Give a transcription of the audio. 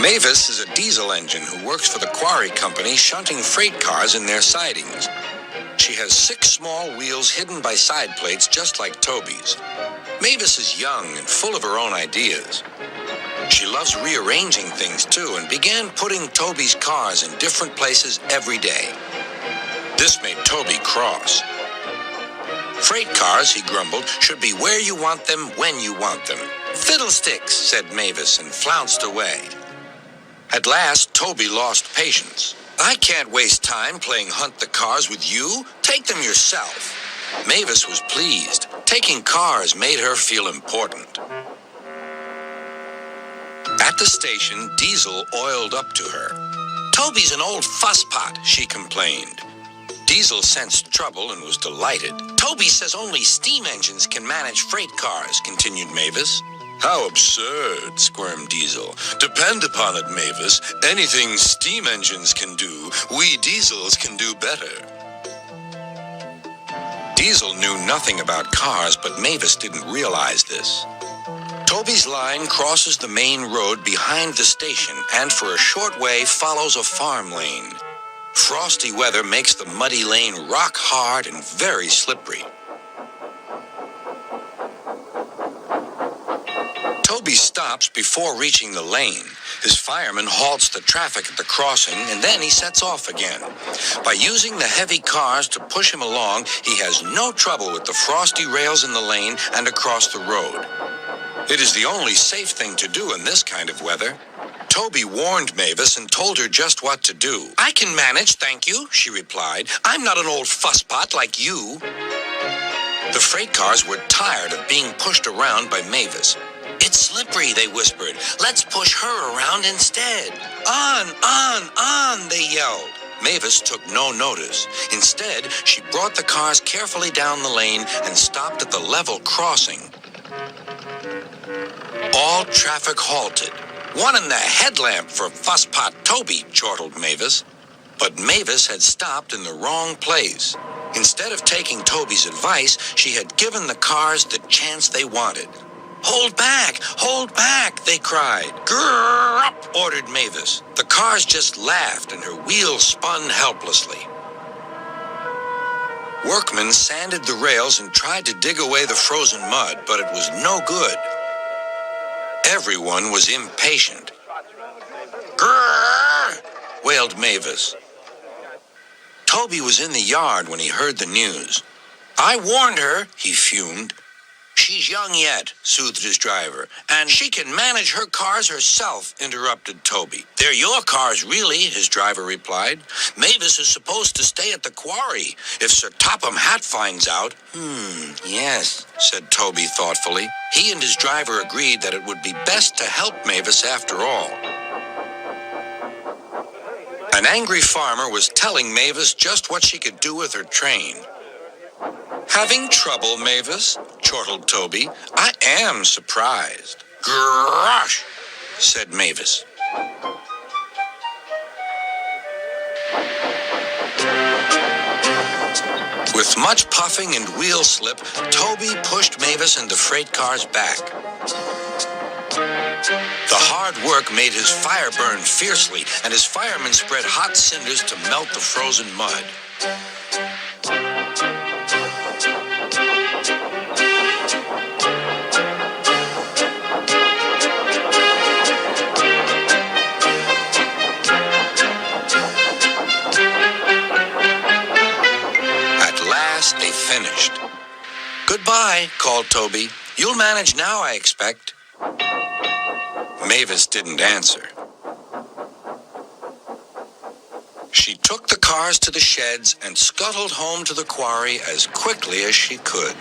Mavis is a diesel engine who works for the quarry company shunting freight cars in their sidings. She has 6 small wheels hidden by side plates just like Toby's. Mavis is young and full of her own ideas. She loves rearranging things too and began putting Toby's cars in different places every day. This made Toby cross. Freight cars, he grumbled, should be where you want them when you want them. Fiddlesticks, said Mavis and flounced away. At last, Toby lost patience. I can't waste time playing hunt the cars with you. Take them yourself. Mavis was pleased. Taking cars made her feel important. At the station, Diesel oiled up to her. Toby's an old fusspot, she complained. Diesel sensed trouble and was delighted. Toby says only steam engines can manage freight cars, continued Mavis. How absurd, squirmed Diesel. Depend upon it, Mavis. Anything steam engines can do, we diesels can do better. Diesel knew nothing about cars, but Mavis didn't realize this. Toby's line crosses the main road behind the station and for a short way follows a farm lane. Frosty weather makes the muddy lane rock hard and very slippery. Toby stops before reaching the lane. His fireman halts the traffic at the crossing, and then he sets off again. By using the heavy cars to push him along, he has no trouble with the frosty rails in the lane and across the road. It is the only safe thing to do in this kind of weather. Toby warned Mavis and told her just what to do. I can manage, thank you, she replied. I'm not an old fusspot like you. The freight cars were tired of being pushed around by Mavis. It's slippery, they whispered. Let's push her around instead. On, they yelled. Mavis took no notice. Instead, she brought the cars carefully down the lane and stopped at the level crossing. All traffic halted. One in the headlamp for fusspot Toby, chortled Mavis. But Mavis had stopped in the wrong place. Instead of taking Toby's advice, she had given the cars the chance they wanted. Hold back, they cried. Grrr up, ordered Mavis. The cars just laughed and her wheels spun helplessly. Workmen sanded the rails and tried to dig away the frozen mud, but it was no good. Everyone was impatient. Grrr, wailed Mavis. Toby was in the yard when he heard the news. I warned her, he fumed. She's young yet, soothed his driver, and she can manage her cars herself, interrupted Toby. They're your cars, really, his driver replied. Mavis is supposed to stay at the quarry. If Sir Topham Hatt finds out... Yes, said Toby thoughtfully. He and his driver agreed that it would be best to help Mavis after all. An angry farmer was telling Mavis just what she could do with her train. Having trouble, Mavis? Chortled Toby. I am surprised. Gosh, said Mavis. With much puffing and wheel slip, Toby pushed Mavis and the freight cars back. The hard work made his fire burn fiercely, and his firemen spread hot cinders to melt the frozen mud. They finished. Goodbye, called Toby. You'll manage now, I expect. Mavis didn't answer. She took the cars to the sheds and scuttled home to the quarry as quickly as she could.